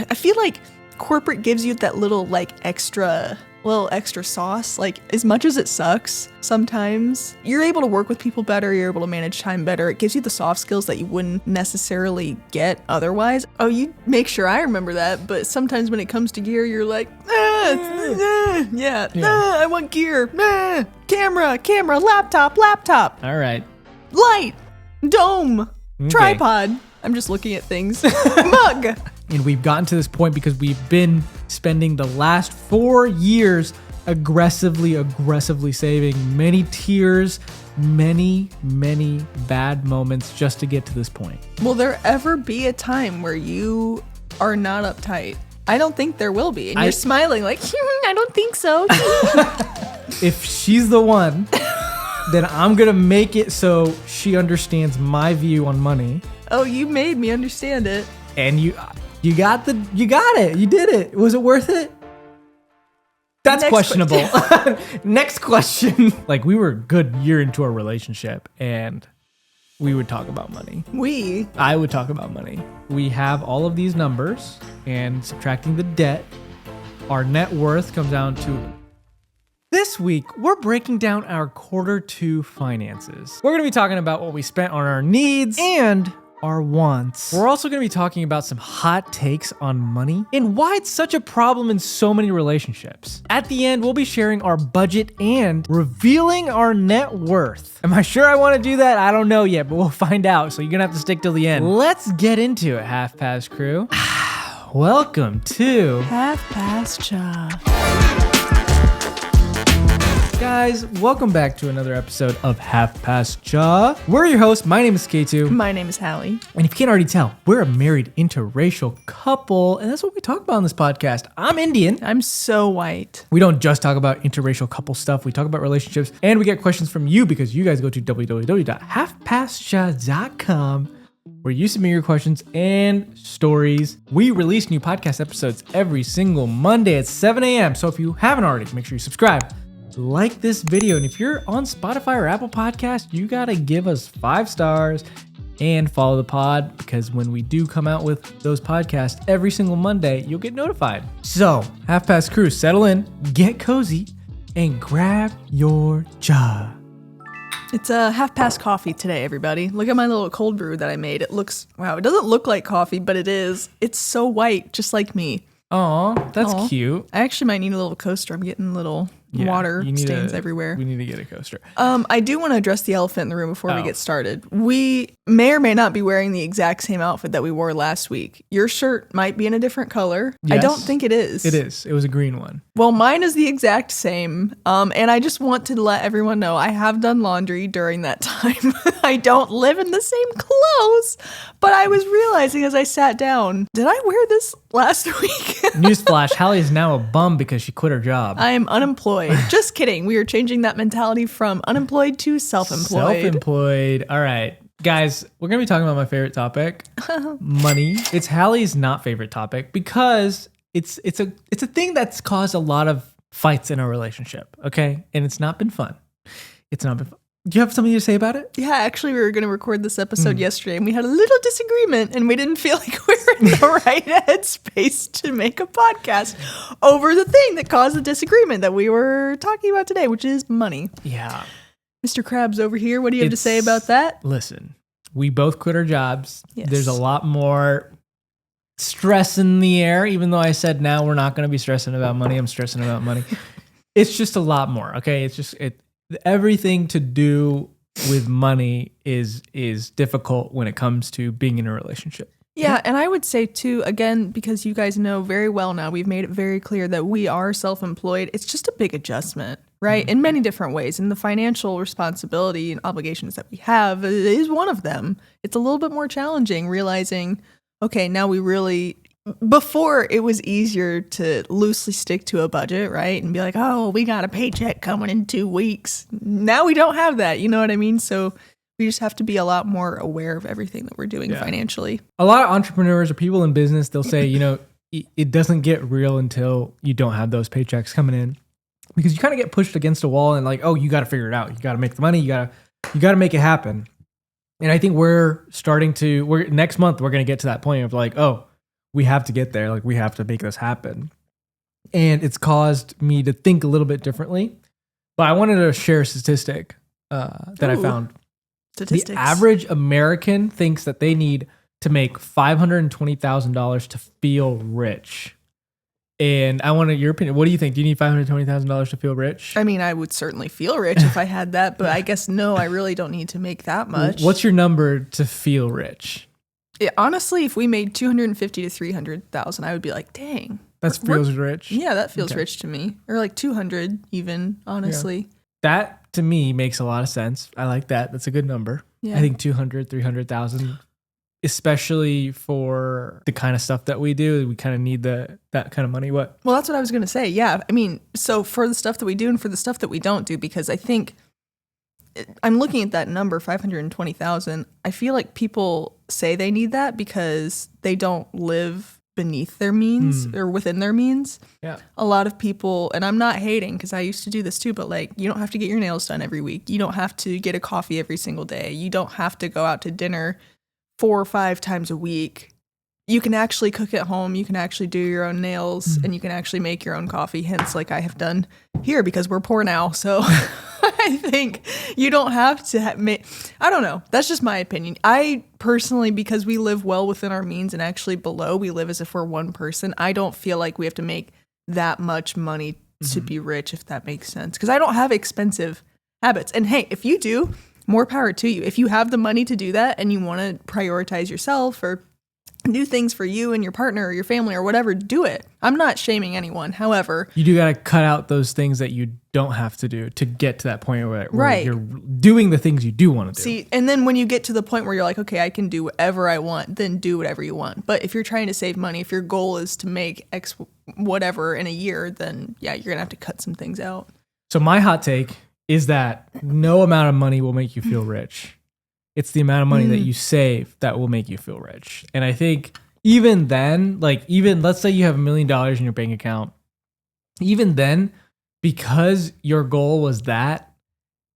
I feel like corporate gives you that little extra sauce. Like, as much as it sucks sometimes, you're able to work with people better, you're able to manage time better. It gives you the soft skills that you wouldn't necessarily get otherwise. Oh, you make sure I remember that, but sometimes when it comes to gear, you're like, I want gear, camera, laptop, All right. light, dome, tripod. I'm just looking at things. Mug. And we've gotten to this point because we've been spending the last 4 years aggressively saving many tears, many bad moments just to get to this point. Will there ever be a time where you are not uptight? I don't think there will be. And you're smiling like, I don't think so. If she's the one, then I'm going to make it so she understands my view on money. Oh, you made me understand it. And you got it. You did it. Was it worth it? That's questionable. Next question. Like, we were a good year into our relationship and we would talk about money. I would talk about money. We have all of these numbers and subtracting the debt, our net worth comes down to. This week, we're breaking down our Q2 finances. We're going to be talking about what we spent on our needs and our wants. We're also going to be talking about some hot takes on money and why it's such a problem in so many relationships. At the end, we'll be sharing our budget and revealing our net worth. Am I sure I want to do that? I don't know yet, but we'll find out. So you're going to have to stick till the end. Let's get into it, Half Past Crew. Welcome to Half Past Cha. Guys, welcome back to another episode of Half Past Cha. We're your hosts. My name is Suketu. My name is Hallie. And if you can't already tell, we're a married interracial couple, and that's what we talk about on this podcast. I'm Indian. I'm so white. We don't just talk about interracial couple stuff. We talk about relationships, and we get questions from you because you guys go to www.halfpastcha.com where you submit your questions and stories. We release new podcast episodes every single Monday at 7 a.m. So if you haven't already, make sure you subscribe. Like this video, and if you're on Spotify or Apple Podcast, you gotta give us 5 stars and follow the pod, because when we do come out with those podcasts every single Monday, you'll get notified. So, Half Past Crew, settle in, get cozy, and grab your cha. It's a half past coffee today, everybody. Look at my little cold brew that I made. It doesn't look like coffee, but it is. It's so white, just like me. Aw, that's cute. I actually might need a little coaster. I'm getting little water stains everywhere. We need to get a coaster. I do want to address the elephant in the room before we get started. We may or may not be wearing the exact same outfit that we wore last week. Your shirt might be in a different color. Yes, I don't think it is. It is. It was a green one. Well, mine is the exact same. And I just want to let everyone know I have done laundry during that time. I don't live in the same clothes, but I was realizing as I sat down, did I wear this last week? Newsflash, Hallie is now a bum because she quit her job. I am unemployed. Just kidding. We are changing that mentality from unemployed to self-employed. Self-employed. All right. Guys, we're going to be talking about my favorite topic, money. It's Hallie's not favorite topic because it's a thing that's caused a lot of fights in our relationship, okay? And it's not been fun. Do you have something to say about it? Yeah, actually, we were going to record this episode yesterday, and we had a little disagreement, and we didn't feel like we were in the right headspace to make a podcast over the thing that caused the disagreement that we were talking about today, which is money. Yeah. Mr. Krabs over here, what do you have to say about that? Listen, we both quit our jobs. Yes. There's a lot more stress in the air, even though I said now we're not going to be stressing about money. I'm stressing about money. It's just a lot more, okay? It's just everything to do with money is difficult when it comes to being in a relationship. Yeah, and I would say too, again, because you guys know very well now, we've made it very clear that we are self-employed. It's just a big adjustment, right? Mm-hmm. In many different ways. And the financial responsibility and obligations that we have is one of them. It's a little bit more challenging realizing, okay, now we really... Before, it was easier to loosely stick to a budget, right? And be like, oh, we got a paycheck coming in 2 weeks. Now we don't have that. You know what I mean? So we just have to be a lot more aware of everything that we're doing financially. A lot of entrepreneurs or people in business, they'll say, it doesn't get real until you don't have those paychecks coming in. Because you kind of get pushed against a wall and like, oh, you got to figure it out. You got to make the money. You got to make it happen. And I think next month, we're going to get to that point of like, oh, we have to get there. Like, we have to make this happen. And it's caused me to think a little bit differently. But I wanted to share a statistic that I found. Statistics. The average American thinks that they need to make $520,000 to feel rich. And I wanted your opinion. What do you think? Do you need $520,000 to feel rich? I mean, I would certainly feel rich if I had that, but I guess no, I really don't need to make that much. What's your number to feel rich? Honestly, if we made 250 to 300,000, I would be like, dang. That feels rich. Yeah, that feels rich to me. Or like 200 even, honestly. Yeah. That to me makes a lot of sense. I like that. That's a good number. Yeah. I think 200, 300,000, especially for the kind of stuff that we do, we kind of need that kind of money. What? Well, that's what I was going to say. Yeah. I mean, so for the stuff that we do and for the stuff that we don't do, because I think I'm looking at that number, 520,000. I feel like people say they need that because they don't live beneath their means or within their means. Yeah. A lot of people, and I'm not hating because I used to do this too, but like, you don't have to get your nails done every week. You don't have to get a coffee every single day. You don't have to go out to dinner 4 or 5 times a week. You can actually cook at home. You can actually do your own nails and you can actually make your own coffee. Hence, like I have done here because we're poor now. So I think you don't have to I don't know. That's just my opinion. I personally, because we live well within our means and actually below, we live as if we're one person. I don't feel like we have to make that much money to be rich, if that makes sense. Because I don't have expensive habits. And hey, if you do, more power to you. If you have the money to do that and you want to prioritize yourself or do things for you and your partner or your family or whatever, do it. I'm not shaming anyone. However, you do got to cut out those things that you don't have to do to get to that point where you're doing the things you do want to do. See, and then when you get to the point where you're like, okay, I can do whatever I want, then do whatever you want. But if you're trying to save money, if your goal is to make X whatever in a year, then yeah, you're going to have to cut some things out. So my hot take is that no amount of money will make you feel rich. It's the amount of money that you save that will make you feel rich. And I think even then, like even let's say you have $1 million in your bank account, even then, because your goal was that,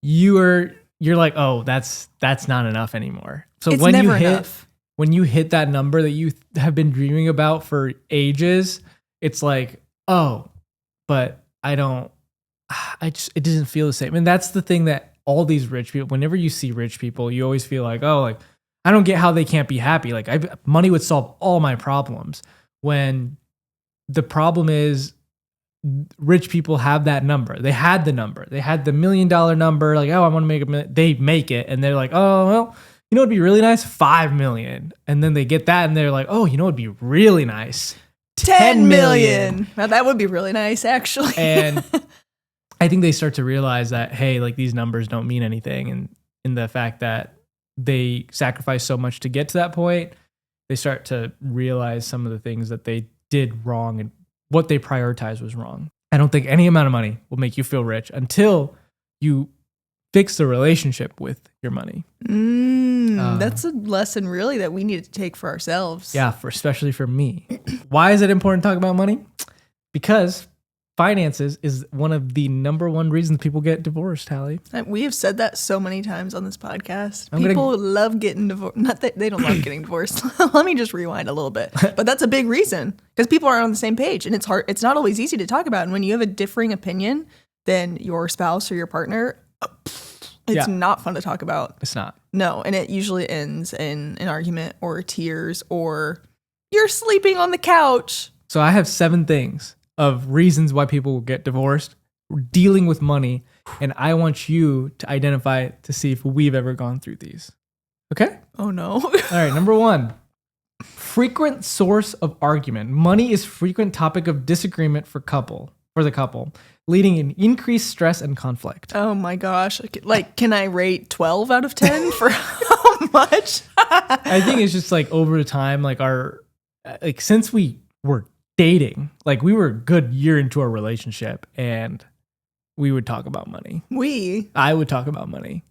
you're like, oh, that's not enough anymore. So it's never enough. When you hit that number that you have been dreaming about for ages, it's like, oh, but it doesn't feel the same. And that's the thing that all these rich people, whenever you see rich people, you always feel like, oh, like, I don't get how they can't be happy. Like money would solve all my problems. When the problem is rich people have that number. They had the number. They had the $1 million number. Like, oh, I want to make $1 million. They make it. And they're like, oh, well, you know, it'd be really nice. 5 million. And then they get that and they're like, oh, you know, it'd be really nice. 10 million. Now that would be really nice, actually. And I think they start to realize that, hey, like these numbers don't mean anything. And in the fact that they sacrifice so much to get to that point, they start to realize some of the things that they did wrong and what they prioritized was wrong. I don't think any amount of money will make you feel rich until you fix the relationship with your money. That's a lesson really that we need to take for ourselves. Yeah, especially for me. Why is it important to talk about money? Because finances is one of the number one reasons people get divorced, Hallie. We have said that so many times on this podcast. People love getting divorced. Not that they don't love getting divorced. Let me just rewind a little bit. But that's a big reason because people aren't on the same page and it's hard. It's not always easy to talk about. And when you have a differing opinion than your spouse or your partner, it's not fun to talk about. It's not. No. And it usually ends in an argument or tears or you're sleeping on the couch. So I have 7 things of reasons why people will get divorced, dealing with money, and I want you to identify to see if we've ever gone through these. Okay? Oh no. All right, number 1. Frequent source of argument. Money is frequent topic of disagreement for the couple, leading in increased stress and conflict. Oh my gosh. Like, can I rate 12 out of 10 for how much? I think it's just like over time, like since we were dating, like we were a good year into our relationship and we would talk about money. I would talk about money.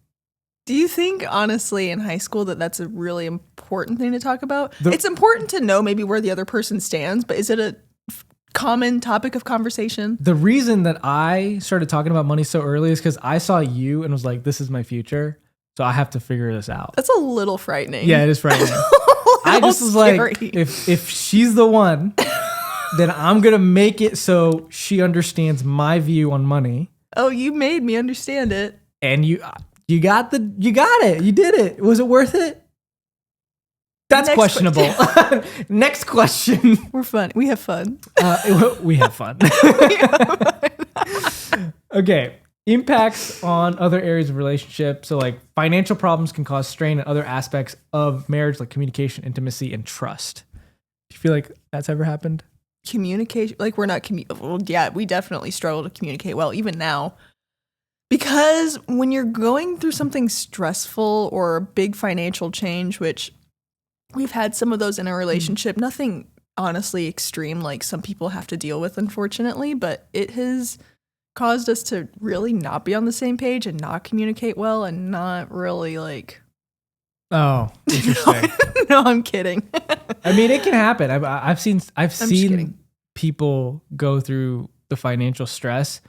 Do you think honestly in high school that that's a really important thing to talk about? It's important to know maybe where the other person stands, but is it a common topic of conversation? The reason that I started talking about money so early is because I saw you and was like, this is my future. So I have to figure this out. That's a little frightening. Yeah, it is frightening. I just was like, scary. if she's the one, then I'm gonna make it so she understands my view on money. Oh, you made me understand it. And you got it. You did it. Was it worth it? That's Next questionable. Next question. We're fun. We have fun. We have fun. Okay. Impacts on other areas of relationship. So like financial problems can cause strain in other aspects of marriage, like communication, intimacy, and trust. Do you feel like that's ever happened? Communication, like we're not well, yeah, we definitely struggle to communicate well even now, because when you're going through something stressful or a big financial change, which we've had some of those in our relationship, nothing honestly extreme like some people have to deal with, unfortunately, but it has caused us to really not be on the same page and not communicate well and not really like. Oh, interesting. No, I'm kidding. I mean, it can happen. I've seen kidding. people go through the financial stress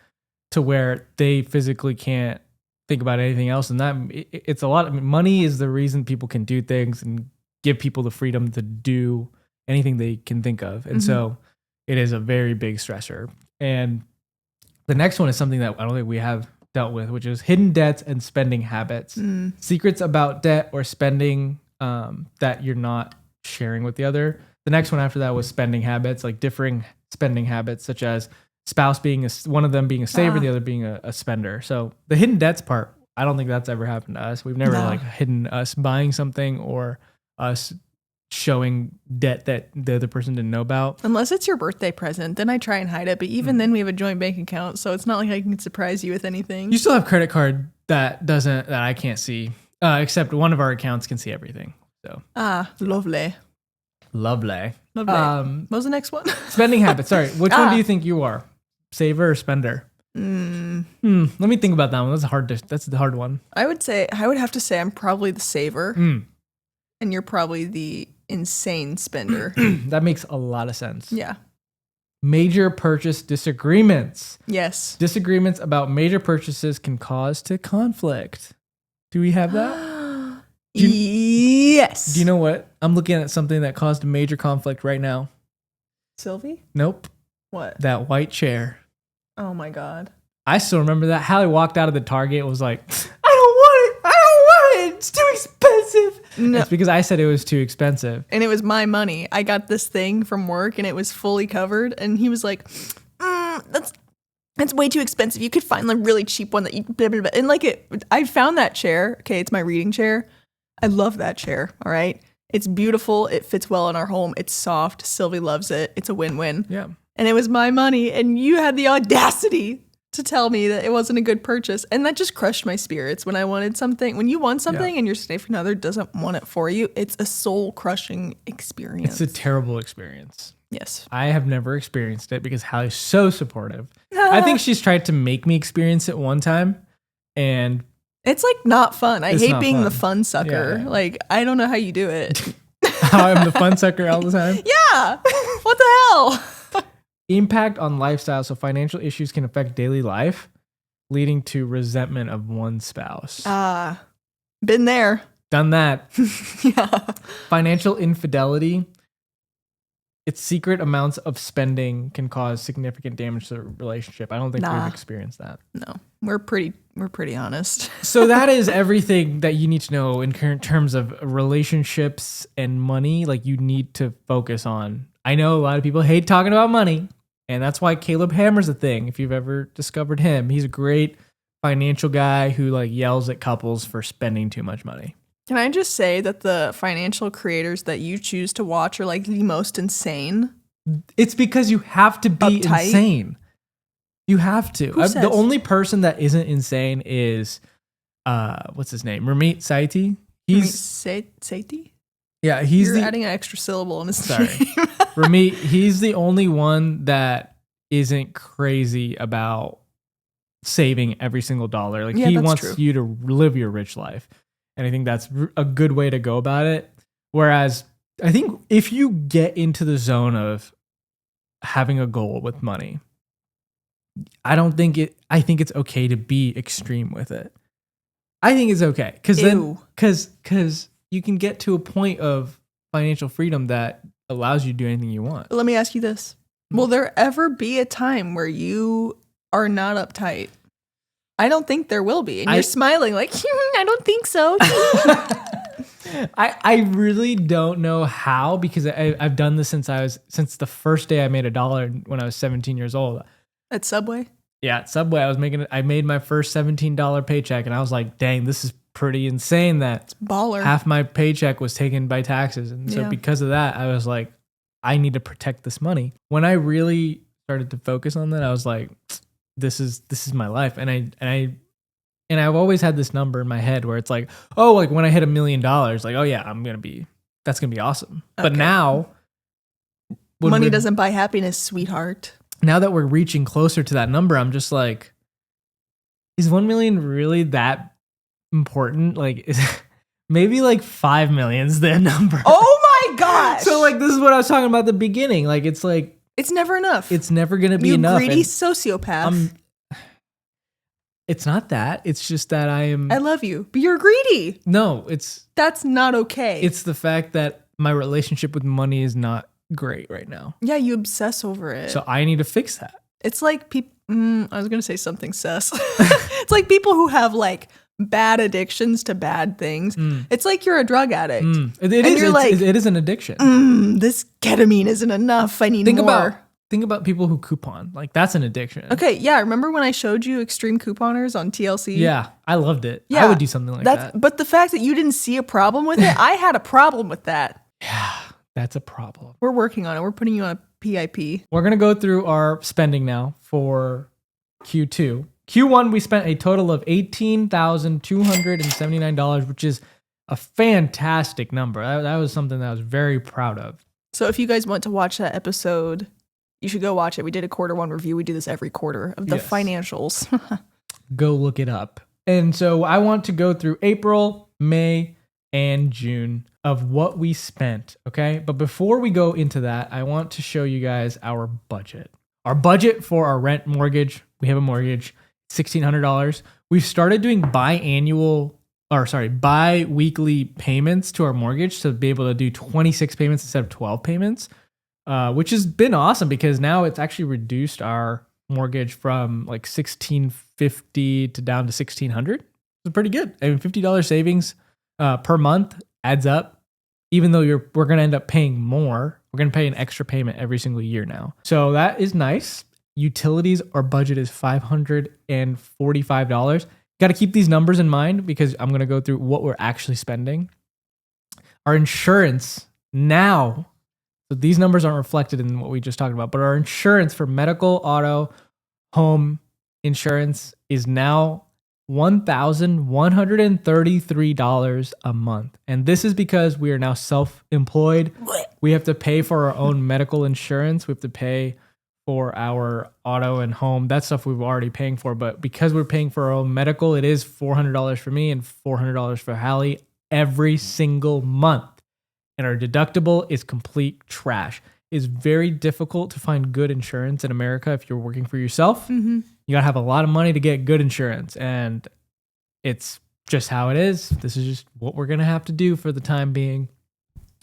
to where they physically can't think about anything else, and that it's a lot. I mean, money is the reason people can do things and give people the freedom to do anything they can think of, and so it is a very big stressor. And the next one is something that I don't think we have dealt with, which is hidden debts and spending habits. Secrets about debt or spending that you're not sharing with the other. The next one after that was spending habits, like differing spending habits, such as spouse being one of them being a saver, the other being a spender. So the hidden debts part, I don't think that's ever happened to us. We've never like hidden us buying something or us showing debt that the other person didn't know about. Unless it's your birthday present, then I try and hide it. But even then we have a joint bank account, so it's not like I can surprise you with anything. You still have credit card that I can't see, except one of our accounts can see everything. So lovely. What was the next one? Spending habits. Sorry, which one do you think you are? Saver or spender? Let me think about that one. That's the hard one. I would have to say I'm probably the saver, and you're probably the insane spender. That makes a lot of sense. Yeah. Major purchase disagreements. Yes. Disagreements about major purchases can cause to conflict. Do we have that? Yes. Do you know what? I'm looking at something that caused a major conflict right now. Sylvie? Nope. What? That white chair. Oh my God. I still remember that. Hallie walked out of the Target and was like, I don't want it. It's too expensive. No. It's because I said it was too expensive. And it was my money. I got this thing from work and it was fully covered. And he was like, that's way too expensive. You could find a really cheap one that you blah, blah, blah. And I found that chair. Okay, it's my reading chair. I love that chair. All right. It's beautiful. It fits well in our home. It's soft. Sylvie loves it. It's a win-win. Yeah. And it was my money. And you had the audacity to tell me that it wasn't a good purchase. And that just crushed my spirits when I wanted something. When you want something and your significant other doesn't want it for you, it's a soul-crushing experience. It's a terrible experience. Yes. I have never experienced it because Hallie's so supportive. I think she's tried to make me experience it one time, and it's like not fun. I hate being the fun sucker. Yeah. Like, I don't know how you do it. How I'm the fun sucker all the time? Yeah. What the hell? Impact on lifestyle. So financial issues can affect daily life, leading to resentment of one spouse. Been there. Done that. Yeah. Financial infidelity. Its secret amounts of spending can cause significant damage to the relationship. I don't think we've experienced that. No, we're pretty honest. So that is everything that you need to know in current terms of relationships and money. Like, you need to focus on. I know a lot of people hate talking about money, and that's why Caleb Hammer's a thing. If you've ever discovered him, he's a great financial guy who like yells at couples for spending too much money. Can I just say that the financial creators that you choose to watch are like the most insane? It's because you have to be uptight. Insane. You have to. Who says? The only person that isn't insane is, what's his name? Ramit Sethi. Sethi? Yeah, You're adding an extra syllable in his name. Ramit, he's the only one that isn't crazy about saving every single dollar. Like, he wants you to live your rich life. And I think that's a good way to go about it. Whereas I think if you get into the zone of having a goal with money, I think it's okay to be extreme with it. I think it's okay. Because you can get to a point of financial freedom that allows you to do anything you want. Let me ask you this. Will there ever be a time where you are not uptight? I don't think there will be. And you're smiling like, I don't think so. I really don't know how, because I've done this since the first day I made $1 when I was 17 years old. At Subway? Yeah, at Subway, I made my first $17 paycheck, and I was like, dang, this is pretty insane that it's baller. Half my paycheck was taken by taxes. And so because of that, I was like, I need to protect this money. When I really started to focus on that, I was like, this is my life. And I've always had this number in my head where it's like, oh, like when I hit $1 million, like, oh yeah, that's gonna be awesome. Okay. But now money doesn't buy happiness, sweetheart. Now that we're reaching closer to that number, I'm just like, is 1 million really that important? Like, maybe like 5 million's the number. Oh my gosh. So like, this is what I was talking about at the beginning. Like, it's like, it's never enough. It's never going to be enough. You greedy sociopath. It's not that. It's just that I love you, but you're greedy. No, that's not okay. It's the fact that my relationship with money is not great right now. Yeah, you obsess over it. So I need to fix that. It's like people, I was going to say something sus. It's like people who have like bad addictions to bad things. It's like you're a drug addict. It is an addiction. This ketamine isn't enough. I need more. Think about people who coupon. Like, that's an addiction. Okay, yeah. Remember when I showed you extreme couponers on TLC? Yeah, I loved it. Yeah, I would do something like that. But the fact that you didn't see a problem with it, I had a problem with that. Yeah, that's a problem. We're working on it. We're putting you on a PIP. We're going to go through our spending now for Q2. Q1, we spent a total of $18,279, which is a fantastic number. That was something that I was very proud of. So if you guys want to watch that episode, you should go watch it. We did a Q1 review. We do this every quarter of the financials. Go look it up. And so I want to go through April, May, and June of what we spent, okay? But before we go into that, I want to show you guys our budget. Our budget for our rent mortgage, we have a mortgage, $1,600. We've started doing bi-weekly payments to our mortgage to be able to do 26 payments instead of 12 payments, which has been awesome because now it's actually reduced our mortgage from like $1,650 to down to $1,600. It's pretty good. I mean, $50 savings per month adds up. Even though we're going to end up paying more, we're going to pay an extra payment every single year now. So that is nice. Utilities, our budget is $545. Got to keep these numbers in mind because I'm going to go through what we're actually spending. Our insurance now, so these numbers aren't reflected in what we just talked about, but our insurance for medical, auto, home insurance is now $1,133 a month. And this is because we are now self-employed. We have to pay for our own medical insurance. We have to pay for our auto and home. That stuff we've already paying for. But because we're paying for our own medical, it is $400 for me and $400 for Hallie every single month. And our deductible is complete trash. It's very difficult to find good insurance in America if you're working for yourself. Mm-hmm. You got to have a lot of money to get good insurance. And it's just how it is. This is just what we're going to have to do for the time being.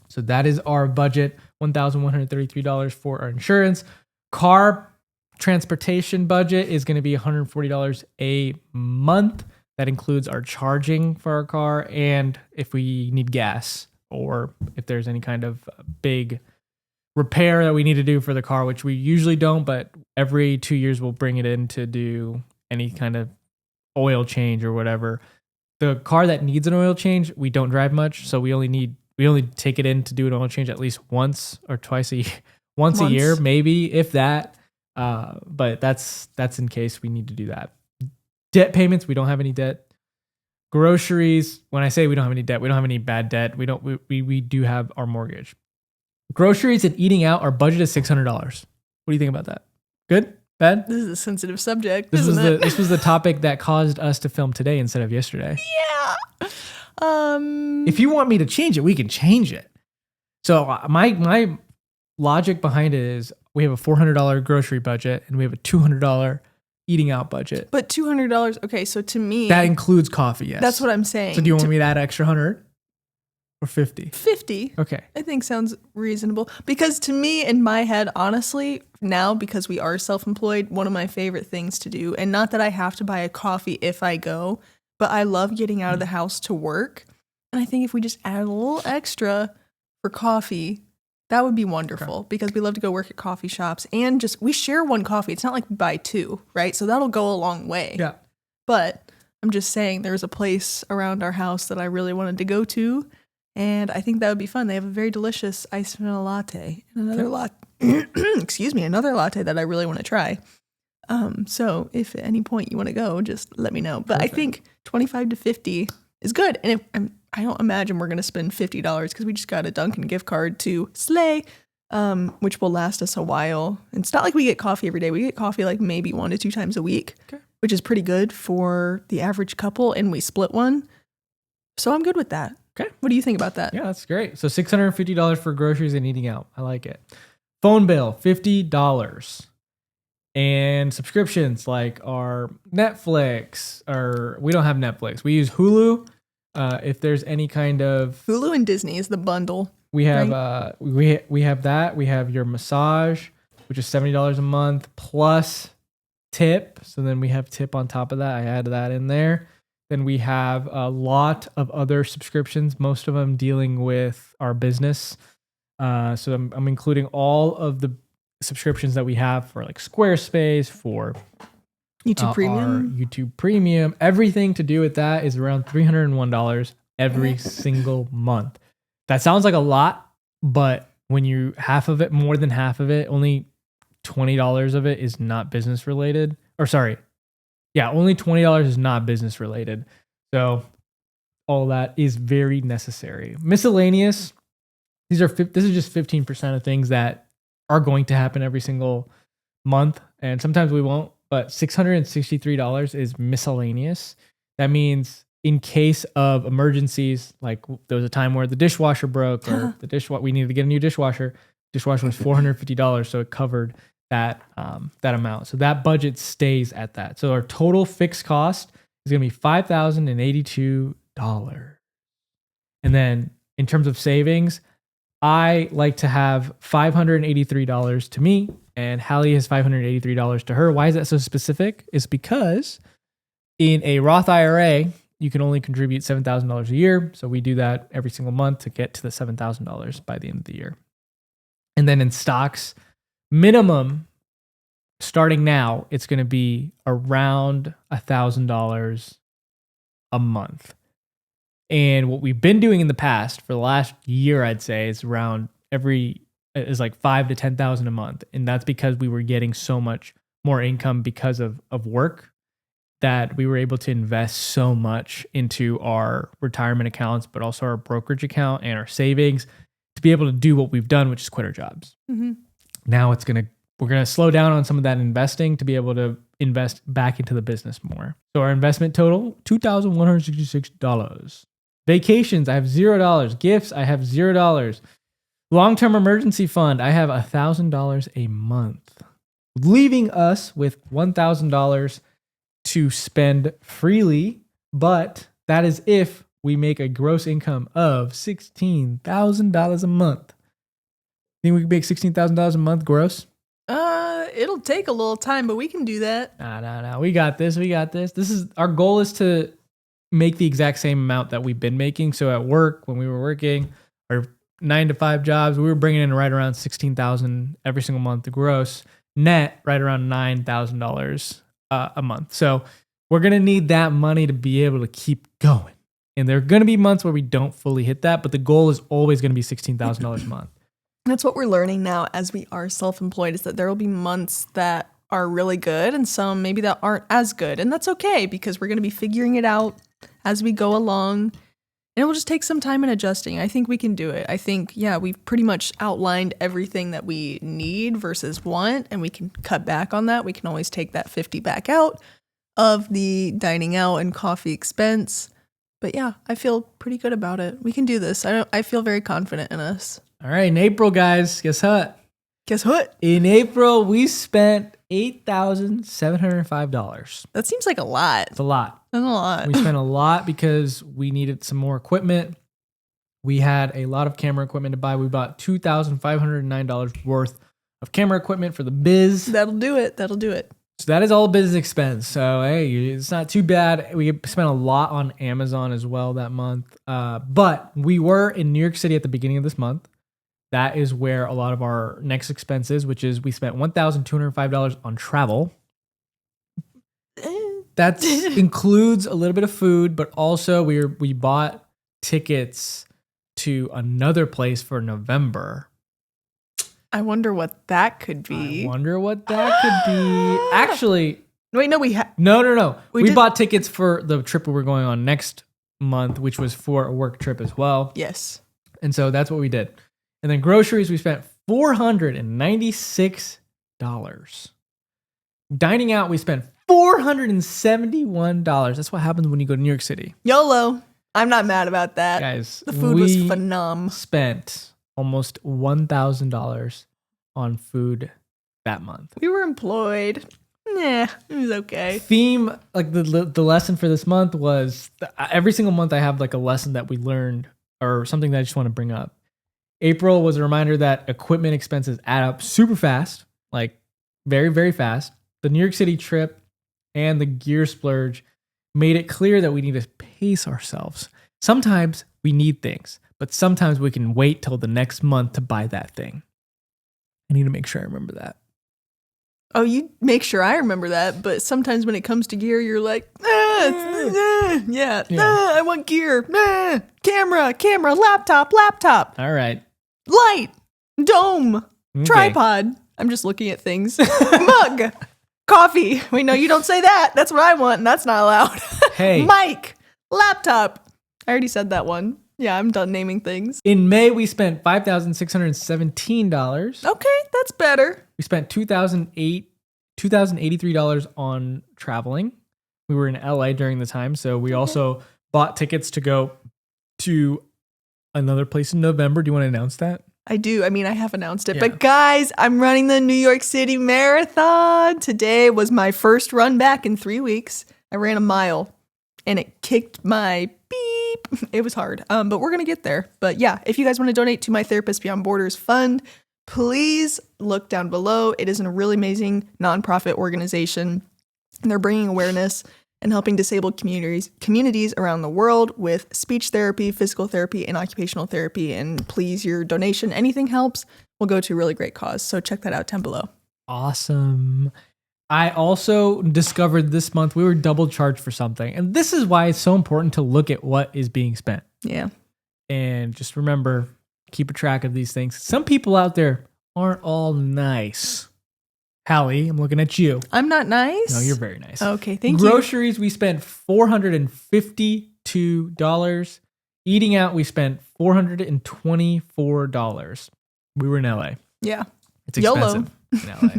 So that is our budget, $1,133 for our insurance. Car transportation budget is going to be $140 a month. That includes our charging for our car and if we need gas or if there's any kind of big repair that we need to do for the car, which we usually don't, but every 2 years we'll bring it in to do any kind of oil change or whatever. The car that needs an oil change, we don't drive much, so we only take it in to do an oil change at least once or twice a year. Once a year, maybe, if that. But that's in case we need to do that. Debt payments, we don't have any debt. Groceries, when I say we don't have any debt, we don't have any bad debt. We do have our mortgage. Groceries and eating out, our budget is $600. What do you think about that? Good? Bad? This is a sensitive subject, this was the topic that caused us to film today instead of yesterday. Yeah. If you want me to change it, we can change it. So my logic behind it is we have a $400 grocery budget and we have a $200 eating out budget. But $200, okay, so to me... That includes coffee, yes. That's what I'm saying. So do you want me to add extra 100? or 50? 50. Okay. I think sounds reasonable. Because to me, in my head, honestly, now because we are self-employed, one of my favorite things to do, and not that I have to buy a coffee if I go, but I love getting out of the house to work. And I think if we just add a little extra for coffee, that would be wonderful because we love to go work at coffee shops and just we share one coffee. It's not like we buy two, right? So that'll go a long way. Yeah. But I'm just saying there's a place around our house that I really wanted to go to. And I think that would be fun. They have a very delicious iced vanilla latte and another latte. Excuse me, another latte that I really want to try. So if at any point you want to go, just let me know. But Perfect. I think 25 to 50 is good. And I don't imagine we're going to spend $50 because we just got a Dunkin' gift card to Slay, which will last us a while. And it's not like we get coffee every day. We get coffee like maybe 1 to 2 times a week, which is pretty good for the average couple. And we split one. So I'm good with that. Okay. What do you think about that? Yeah, that's great. So $650 for groceries and eating out. I like it. Phone bill, $50. And subscriptions like our Netflix, or we don't have Netflix. We use Hulu. If there's any kind of Hulu and Disney is the bundle. We have right? we have that. We have your massage, which is $70 a month plus tip. So then we have tip on top of that. I added that in there. Then we have a lot of other subscriptions, most of them dealing with our business. So I'm including all of the subscriptions that we have for like Squarespace, for YouTube Premium. YouTube Premium. Everything to do with that is around $301 every single month. That sounds like a lot, but when you more than half of it, only $20 of it is not business related. Or sorry. Yeah, only $20 is not business related. So all that is very necessary. Miscellaneous. This is just 15% of things that are going to happen every single month. And sometimes we won't, but $663 is miscellaneous. That means in case of emergencies, like there was a time where the dishwasher broke or we needed to get a new dishwasher. Dishwasher was $450, so it covered that amount. So that budget stays at that. So our total fixed cost is going to be $5,082. And then in terms of savings, I like to have $583 to me, and Hallie has $583 to her. Why is that so specific? It's because in a Roth IRA, you can only contribute $7,000 a year. So we do that every single month to get to the $7,000 by the end of the year. And then in stocks, minimum starting now, it's going to be around $1,000 a month. And what we've been doing in the past for the last year, I'd say, is around like $5,000 to $10,000 a month. And that's because we were getting so much more income because of work that we were able to invest so much into our retirement accounts, but also our brokerage account and our savings to be able to do what we've done, which is quit our jobs. Mm-hmm. Now we're going to slow down on some of that investing to be able to invest back into the business more. So our investment total, $2,166. Vacations, I have $0. Gifts, I have $0. Long-term emergency fund, I have $1,000 a month, leaving us with $1,000 to spend freely, but that is if we make a gross income of $16,000 a month. Think we can make $16,000 a month gross? It'll take a little time, but we can do that. No. We got this. Our goal is to make the exact same amount that we've been making. So at work, when we were working our 9 to 5 jobs, we were bringing in right around $16,000 every single month. The gross net right around $9,000 a month. So we're going to need that money to be able to keep going. And there are going to be months where we don't fully hit that, but the goal is always going to be $16,000 a month. That's what we're learning now as we are self-employed, is that there will be months that are really good and some maybe that aren't as good. And that's okay because we're going to be figuring it out as we go along. And it will just take some time in adjusting. I think we can do it. I think, we've pretty much outlined everything that we need versus want, and we can cut back on that. We can always take that 50 back out of the dining out and coffee expense. But yeah, I feel pretty good about it. We can do this. I feel very confident in us. All right, in April, guys, guess what? Guess what? In April, we spent $8,705. That seems like a lot. It's a lot. That's a lot. We spent a lot because we needed some more equipment. We had a lot of camera equipment to buy. We bought $2,509 worth of camera equipment for the biz. That'll do it. That'll do it. So that is all business expense. So, hey, it's not too bad. We spent a lot on Amazon as well that month. But we were in New York City at the beginning of this month. That is where a lot of our next expenses, which is we spent $1,205 on travel. That includes a little bit of food, but also we bought tickets to another place for November. I wonder what that could be. Actually, wait, no, no. We bought tickets for the trip we were going on next month, which was for a work trip as well. Yes. And so that's what we did. And then groceries, we spent $496. Dining out, we spent $471. That's what happens when you go to New York City. YOLO. I'm not mad about that. Guys, the food was phenomenal. Spent almost $1,000 on food that month. We were employed. Nah, it was okay. Theme, like the lesson for this month was every single month I have like a lesson that we learned or something that I just want to bring up. April was a reminder that equipment expenses add up super fast, like very, very fast. The New York City trip and the gear splurge made it clear that we need to pace ourselves. Sometimes we need things, but sometimes we can wait till the next month to buy that thing. I need to make sure I remember that. Oh, you make sure I remember that, but sometimes when it comes to gear, you're like, I want gear. Camera, laptop. All right. Light, dome, Okay. tripod. I'm just looking at things. Mug, coffee. Wait, no, you don't say that. That's what I want, and that's not allowed. Hey. Mic, laptop. I already said that one. Yeah, I'm done naming things. In May, we spent $5,617. Okay, that's better. We spent $2,083 on traveling. We were in LA during the time, so we also bought tickets to go to another place in November. Do you want to announce that? I do. I mean, I have announced it. Yeah. But guys, I'm running the New York City Marathon. Today was my first run back in 3 weeks. I ran a mile and it kicked my beep. It was hard, but we're going to get there. But yeah, if you guys want to donate to my Therapists Beyond Borders fund, please look down below. It is a really amazing nonprofit organization. They're bringing awareness and helping disabled communities around the world with speech therapy, physical therapy, and occupational therapy. And please, your donation, anything helps, will go to a really great cause. So check that out down below. Awesome. I also discovered this month we were double charged for something. And this is why it's so important to look at what is being spent. Yeah. And just remember, keep a track of these things. Some people out there aren't all nice. Hallie, I'm looking at you. I'm not nice? No, you're very nice. Okay, thank you. Groceries, we spent $452. Eating out, we spent $424. We were in LA. Yeah. It's expensive in LA.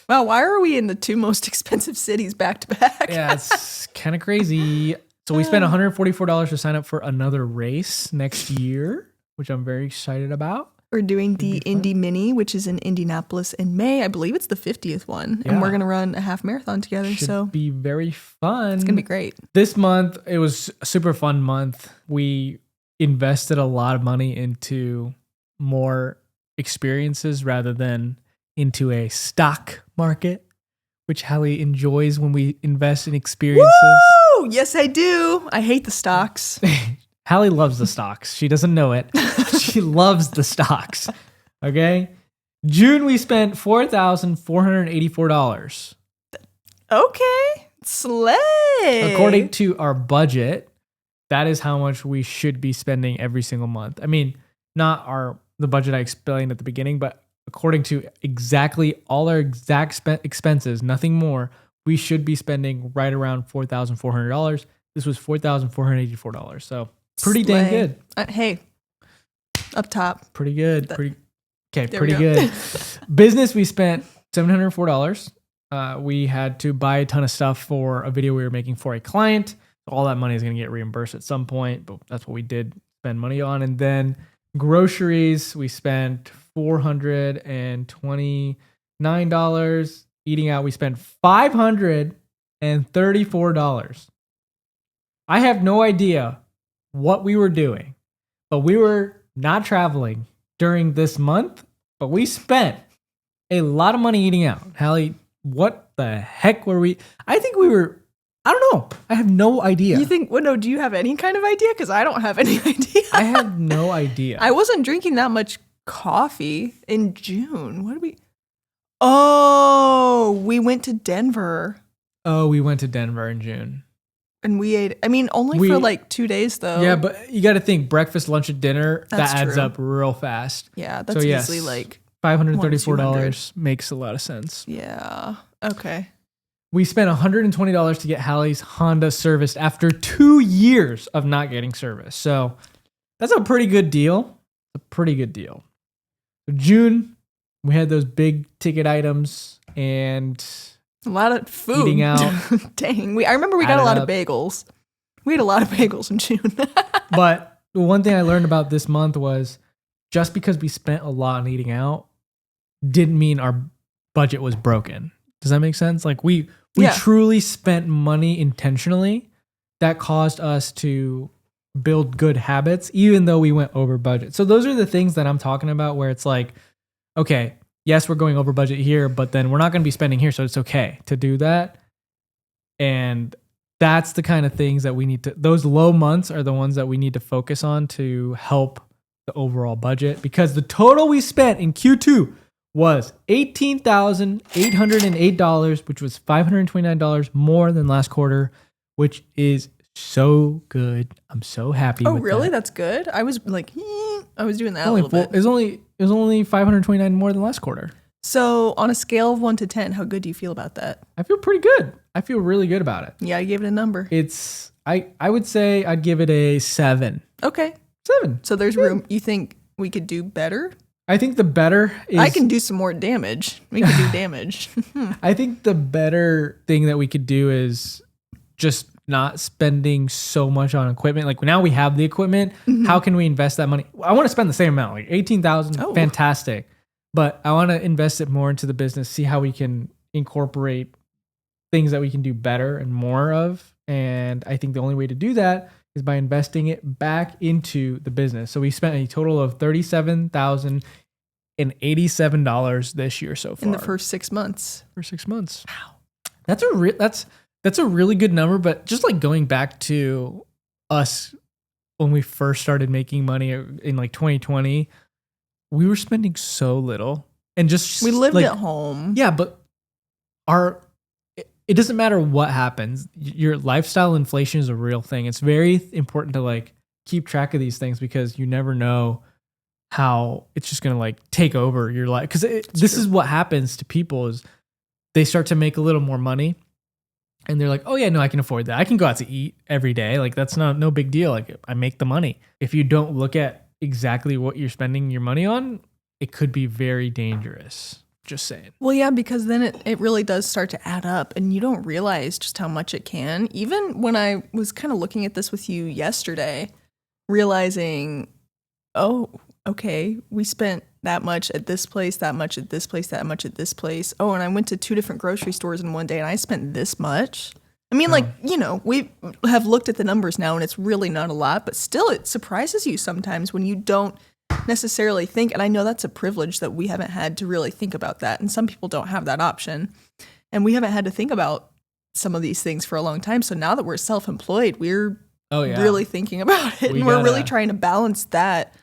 Wow, why are we in the two most expensive cities back to back? Yeah, it's kind of crazy. So we spent $144 to sign up for another race next year, which I'm very excited about. We're doing the Indy Mini, which is in Indianapolis in May. I believe it's the 50th one. Yeah. And we're going to run a half marathon together. Should be very fun. It's going to be great. This month, it was a super fun month. We invested a lot of money into more experiences rather than into a stock market, which Hallie enjoys when we invest in experiences. Woo! Yes, I do. I hate the stocks. Hallie loves the stocks. She doesn't know it. She loves the stocks. Okay? June, we spent $4,484. Okay. Slay. According to our budget, that is how much we should be spending every single month. I mean, not the budget I explained at the beginning, but according to exactly all our exact expenses, nothing more, we should be spending right around $4,400. This was $4,484. So pretty dang good. Hey, up top. Pretty good. Pretty good. Business, we spent $704. We had to buy a ton of stuff for a video we were making for a client. All that money is going to get reimbursed at some point, but that's what we did spend money on. And then groceries, we spent $429. Eating out, we spent $534. I have no idea what we were doing, But we were not traveling during this month, but we spent a lot of money eating out. Hallie, what the heck were we? I think we were, I don't know. I have no idea. You think, well, no, do you have any kind of idea? Because I don't have any idea. I have no idea. I wasn't drinking that much coffee in June. What did we? Oh, we went to Denver. Oh, we went to Denver in June. And we ate, I mean, only for like 2 days though. Yeah, but you got to think breakfast, lunch, and dinner, That's that adds true. up real fast. Yeah, that's easily like $534 makes a lot of sense. Yeah. Okay. We spent $120 to get Hallie's Honda serviced after 2 years of not getting service. So that's a pretty good deal. A pretty good deal. So June, we had those big ticket items and a lot of food. Eating out. Dang. I remember we got a lot of bagels. We ate a lot of bagels in June. But the one thing I learned about this month was just because we spent a lot on eating out didn't mean our budget was broken. Does that make sense? Like we truly spent money intentionally that caused us to build good habits, even though we went over budget. So those are the things that I'm talking about where it's like, okay, yes, we're going over budget here, but then we're not going to be spending here. So it's okay to do that. And that's the kind of things that we need to, those low months are the ones that we need to focus on to help the overall budget, because the total we spent in Q2 was $18,808, which was $529 more than last quarter, which is so good. I'm so happy. Oh, with really? that. That's good. I was like, I was doing that a little bit. It was only $529 more than last quarter. So on a scale of 1 to 10, how good do you feel about that? I feel pretty good. I feel really good about it. Yeah, I gave it a number. It's I would say I'd give it a 7. Okay. 7. So there's room. You think we could do better? I think the better is I can do some more damage. We can do damage. I think the better thing that we could do is just not spending so much on equipment. Like now we have the equipment. Mm-hmm. How can we invest that money? I want to spend the same amount, like $18,000. Fantastic. But I want to invest it more into the business, see how we can incorporate things that we can do better and more of. And I think the only way to do that is by investing it back into the business. So we spent a total of $37,087 this year so far. In the first 6 months. For 6 months. Wow. That's a really good number, but just like going back to us when we first started making money in like 2020, we were spending so little and just we lived at home. Yeah, but it doesn't matter what happens. Your lifestyle inflation is a real thing. It's very important to like keep track of these things because you never know how it's just going to like take over your life. Because this is what happens to people is they start to make a little more money and they're like, oh yeah, no, I can afford that. I can go out to eat every day. Like that's no big deal. Like I make the money. If you don't look at exactly what you're spending your money on, it could be very dangerous. Just saying. Well, yeah, because then it really does start to add up and you don't realize just how much it can. Even when I was kind of looking at this with you yesterday, realizing, oh, okay, we spent that much at this place, that much at this place, that much at this place. Oh, and I went to 2 different grocery stores in one day and I spent this much. I mean, like, you know, we have looked at the numbers now and it's really not a lot, but still it surprises you sometimes when you don't necessarily think. And I know that's a privilege that we haven't had to really think about that. And some people don't have that option. And we haven't had to think about some of these things for a long time. So now that we're self-employed, we're really thinking about it. We're really trying to balance that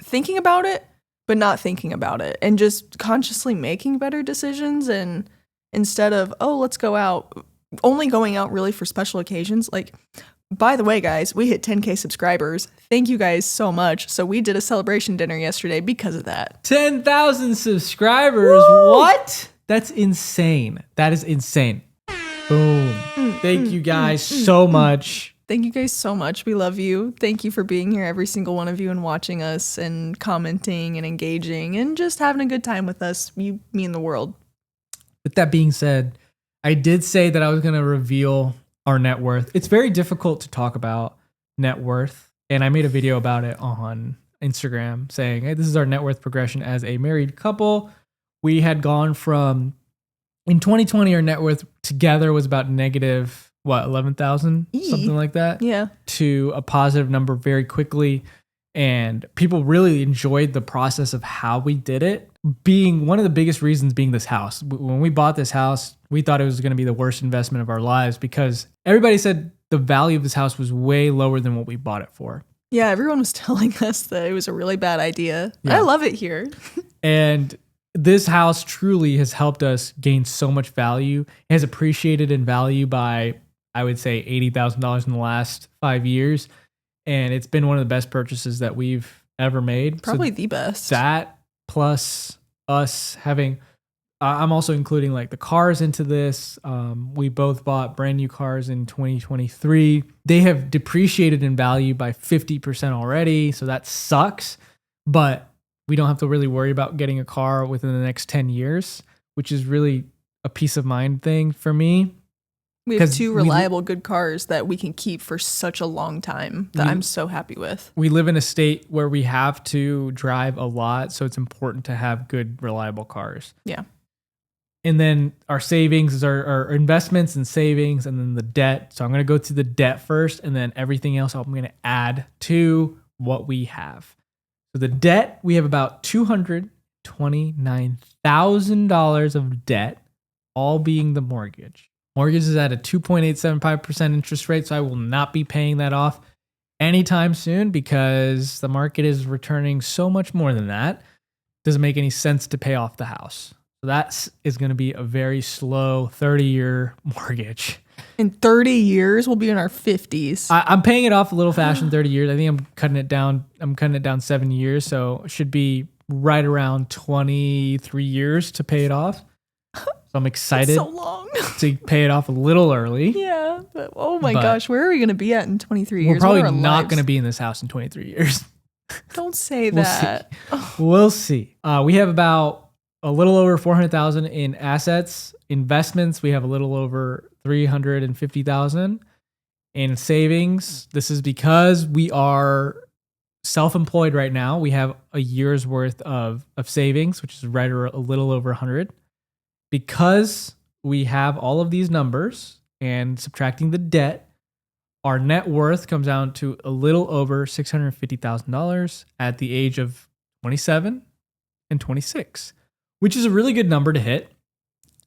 thinking about it, but not thinking about it and just consciously making better decisions. And instead of, oh, let's go out, only going out really for special occasions. Like, by the way, guys, we hit 10K subscribers. Thank you guys so much. So we did a celebration dinner yesterday because of that. 10,000 subscribers. Woo! What? That's insane. That is insane. Boom. Thank you guys so much. Thank you guys so much. We love you. Thank you for being here, every single one of you, and watching us and commenting and engaging and just having a good time with us. You mean the world. With that being said, I did say that I was going to reveal our net worth. It's very difficult to talk about net worth. And I made a video about it on Instagram saying, hey, this is our net worth progression as a married couple. We had gone from, in 2020, our net worth together was about negative, 11,000? Something like that. Yeah. To a positive number very quickly. And people really enjoyed the process of how we did it, being one of the biggest reasons being this house. When we bought this house, we thought it was going to be the worst investment of our lives because everybody said the value of this house was way lower than what we bought it for. Yeah, everyone was telling us that it was a really bad idea. Yeah. I love it here. And this house truly has helped us gain so much value. It has appreciated in value by, I would say, $80,000 in the last 5 years. And it's been one of the best purchases that we've ever made. Probably the best. That plus us having, I'm also including like the cars into this. We both bought brand new cars in 2023. They have depreciated in value by 50% already. So that sucks. But we don't have to really worry about getting a car within the next 10 years, which is really a peace of mind thing for me. We have two reliable, good cars that we can keep for such a long time that I'm so happy with. We live in a state where we have to drive a lot, so it's important to have good, reliable cars. Yeah. And then our savings is our investments and savings, and then the debt. So I'm going to go to the debt first, and then everything else I'm going to add to what we have. So the debt, we have about $229,000 of debt, all being the mortgage. Mortgage is at a 2.875% interest rate, so I will not be paying that off anytime soon because the market is returning so much more than that. Doesn't make any sense to pay off the house. So that is going to be a very slow 30-year mortgage. In 30 years, we'll be in our 50s. I'm paying it off a little faster than 30 years. I think I'm cutting it down 7 years, so it should be right around 23 years to pay it off. So I'm excited so long. to pay it off a little early. Yeah, but oh my gosh, where are we going to be at in 23 years? We're probably not going to be in this house in 23 years. Don't say that. We'll see. We have about a little over 400,000 in assets. Investments, we have a little over 350,000 in savings. This is because we are self-employed right now. We have a year's worth of savings, which is right or a little over 100. Because we have all of these numbers and subtracting the debt, our net worth comes down to a little over $650,000 at the age of 27 and 26, which is a really good number to hit.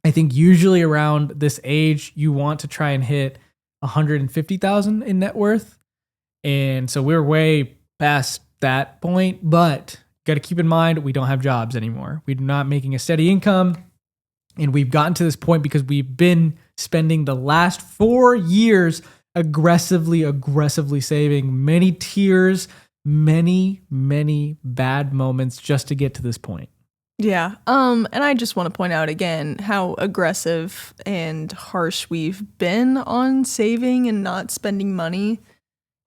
I think usually around this age, you want to try and hit 150,000 in net worth. And so we're way past that point, but got to keep in mind, we don't have jobs anymore. We're not making a steady income. And we've gotten to this point because we've been spending the last 4 years aggressively saving, many tears, many bad moments just to get to this point. Yeah. And I just want to point out again how aggressive and harsh we've been on saving and not spending money.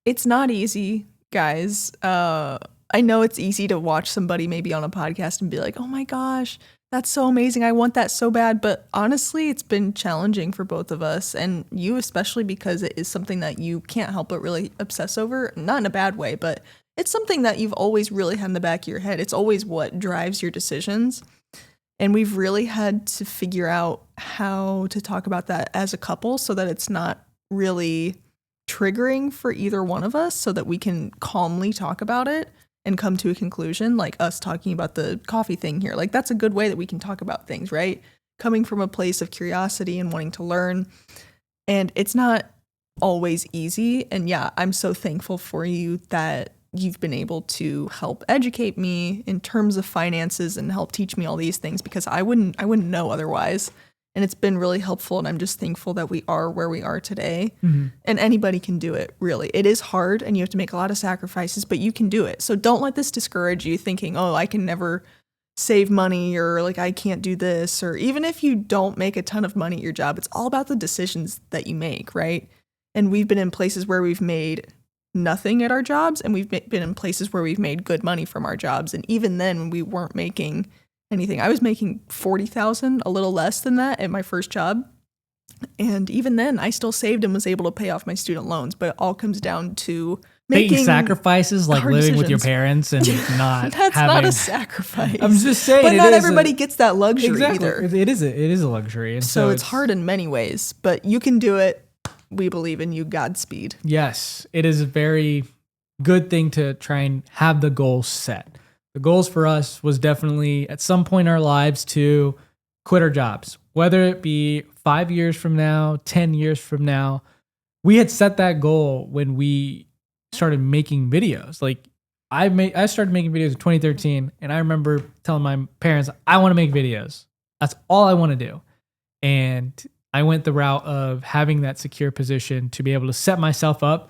It's not easy, guys. I know it's easy to watch somebody maybe on a podcast and be like, oh my gosh, that's so amazing. I want that so bad. But honestly, it's been challenging for both of us, and you especially, because it is something that you can't help but really obsess over. Not in a bad way, but it's something that you've always really had in the back of your head. It's always what drives your decisions. And we've really had to figure out how to talk about that as a couple so that it's not really triggering for either one of us, so that we can calmly talk about it and come to a conclusion, like us talking about the coffee thing here. Like, that's a good way that we can talk about things, right? Coming from a place of curiosity and wanting to learn. And it's not always easy. And yeah, I'm so thankful for you that you've been able to help educate me in terms of finances and help teach me all these things, because I wouldn't know otherwise. And it's been really helpful, and I'm just thankful that we are where we are today. Mm-hmm. And anybody can do it, really. It is hard, and you have to make a lot of sacrifices, but you can do it. So don't let this discourage you thinking, oh, I can never save money, or like I can't do this. Or even if you don't make a ton of money at your job, it's all about the decisions that you make, right? And we've been in places where we've made nothing at our jobs, and we've been in places where we've made good money from our jobs. And even then, when we weren't making anything, I was making $40,000, a little less than that at my first job. And even then, I still saved and was able to pay off my student loans. But it all comes down to making sacrifices, like living decisions with your parents and not That's having... not a sacrifice. I'm just saying, but not everybody gets that luxury either. It is a luxury, and so it's hard in many ways. But you can do it. We believe in you. Godspeed. Yes, it is very, good thing to try and have the goals set. The goals for us was definitely at some point in our lives to quit our jobs, whether it be 5 years from now, 10 years from now. We had set that goal when we started making videos. Like I started making videos in 2013, and I remember telling my parents, I want to make videos. That's all I want to do. And I went the route of having that secure position to be able to set myself up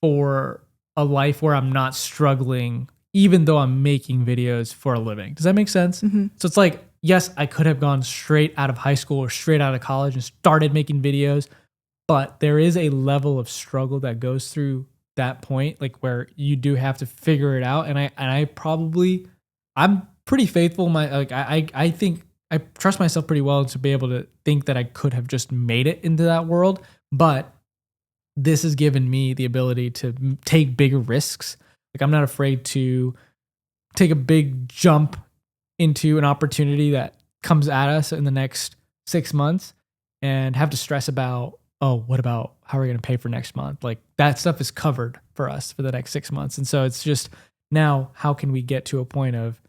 for a life where I'm not struggling, even though I'm making videos for a living. Does that make sense? Mm-hmm. So it's like, yes, I could have gone straight out of high school or straight out of college and started making videos, but there is a level of struggle that goes through that point, like where you do have to figure it out. And I'm pretty faithful. I think I trust myself pretty well to be able to think that I could have just made it into that world, but this has given me the ability to take bigger risks. Like I'm not afraid to take a big jump into an opportunity that comes at us in the next 6 months and have to stress about, oh, what about how are we going to pay for next month? Like that stuff is covered for us for the next 6 months. And so it's just now, how can we get to a point of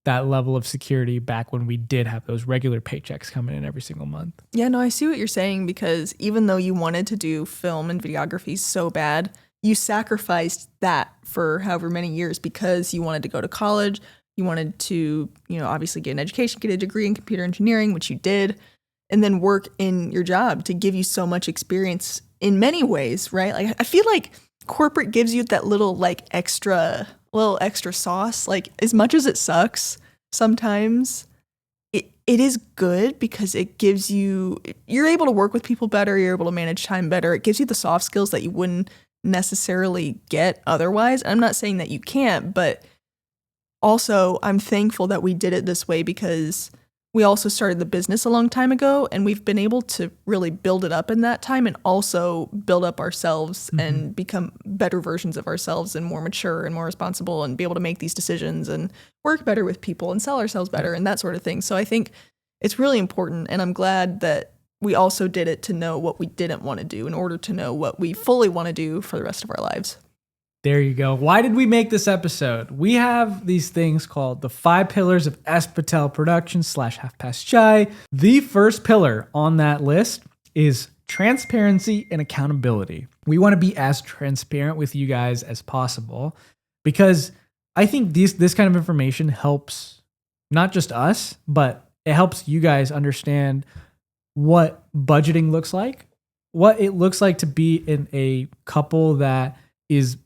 that level of security back when we did have those regular paychecks coming in every single month? Yeah, no, I see what you're saying, because even though you wanted to do film and videography so bad, you sacrificed that for however many years because you wanted to go to college. You wanted to, obviously get an education, get a degree in computer engineering, which you did, and then work in your job to give you so much experience in many ways, right? Like I feel like corporate gives you that little extra sauce. Like as much as it sucks sometimes, it is good because it gives you're able to work with people better, you're able to manage time better. It gives you the soft skills that you wouldn't necessarily get otherwise. I'm not saying that you can't, but also I'm thankful that we did it this way because we also started the business a long time ago, and we've been able to really build it up in that time and also build up ourselves and become better versions of ourselves and more mature and more responsible and be able to make these decisions and work better with people and sell ourselves better and that sort of thing. So I think it's really important, and I'm glad that we also did it to know what we didn't want to do in order to know what we fully want to do for the rest of our lives. There you go. Why did we make this episode? We have these things called the 5 pillars of S. Patel Productions / Half Past Chai. The first pillar on that list is transparency and accountability. We want to be as transparent with you guys as possible because I think this kind of information helps not just us, but it helps you guys understand what budgeting looks like, what it looks like to be in a couple that is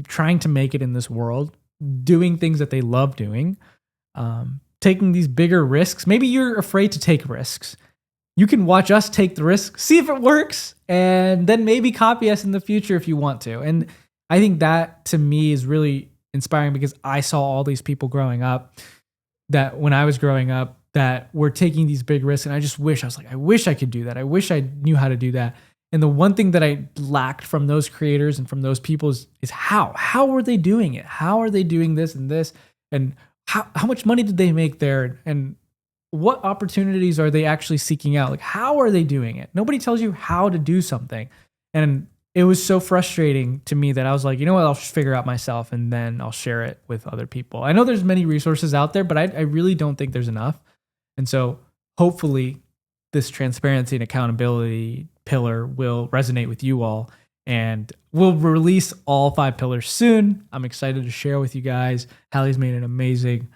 trying to make it in this world, doing things that they love doing, taking these bigger risks. Maybe you're afraid to take risks. You can watch us take the risk, see if it works, and then maybe copy us in the future if you want to. And I think that to me is really inspiring because I saw all these people growing up that when I was growing up that were taking these big risks. And I wish I could do that. I wish I knew how to do that. And the one thing that I lacked from those creators and from those people is how are they doing it? How are they doing this and this? And how much money did they make there? And what opportunities are they actually seeking out? Like, how are they doing it? Nobody tells you how to do something. And it was so frustrating to me that I was like, you know what? I'll just figure out myself and then I'll share it with other people. I know there's many resources out there, but I really don't think there's enough. And so hopefully this transparency and accountability pillar will resonate with you all, and we'll release all 5 pillars soon. I'm excited to share with you guys. Hallie's made an amazing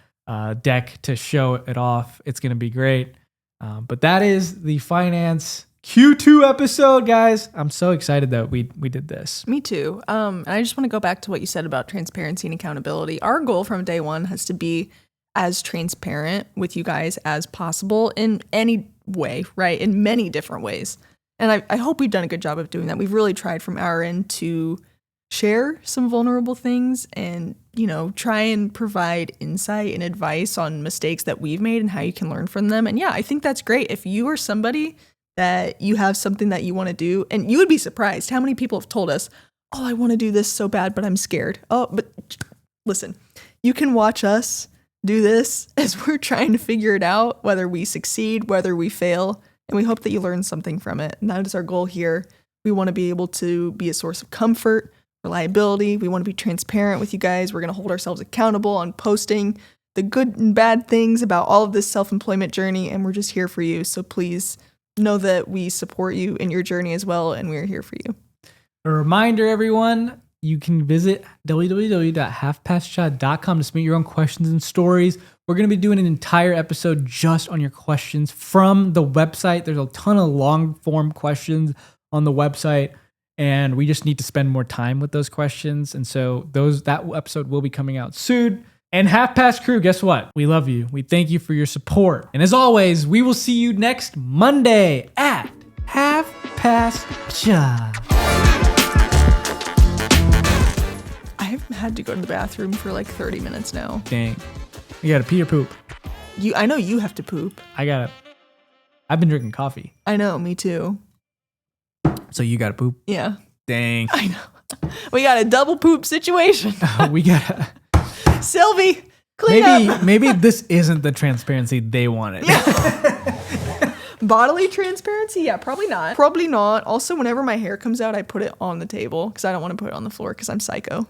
deck to show it off. It's going to be great. But that is the finance Q2 episode, guys. I'm so excited that we did this. Me too. And I just want to go back to what you said about transparency and accountability. Our goal from day one has to be as transparent with you guys as possible in any way, right? In many different ways. And I hope we've done a good job of doing that. We've really tried from our end to share some vulnerable things and, try and provide insight and advice on mistakes that we've made and how you can learn from them. And yeah, I think that's great. If you are somebody that you have something that you want to do, and you would be surprised how many people have told us, oh, I want to do this so bad, but I'm scared. Oh, but listen, you can watch us do this as we're trying to figure it out, whether we succeed, whether we fail. And we hope that you learn something from it. And that is our goal here. We want to be able to be a source of comfort. reliability. We want to be transparent with you guys. We're going to hold ourselves accountable on posting the good and bad things about all of this self-employment journey, and we're just here for you. So please know that we support you in your journey as well, and we're here for you. A reminder, everyone, you can visit www.halfpastshot.com to submit your own questions and stories. We're going to be doing an entire episode just on your questions from the website. There's a ton of long-form questions on the website, and we just need to spend more time with those questions. And so that episode will be coming out soon. And Half Past crew, guess what? We love you. We thank you for your support. And as always, we will see you next Monday at Half Past Shot. I've had to go to the bathroom for like 30 minutes now. Dang. You gotta pee or poop? I know you have to poop. I've been drinking coffee. I know, me too. So you gotta poop? Yeah. Dang. I know. We got a double poop situation. We gotta... Sylvie, clean up. Maybe this isn't the transparency they wanted. Yeah. Bodily transparency? Yeah, probably not. Probably not. Also, whenever my hair comes out, I put it on the table because I don't want to put it on the floor because I'm psycho.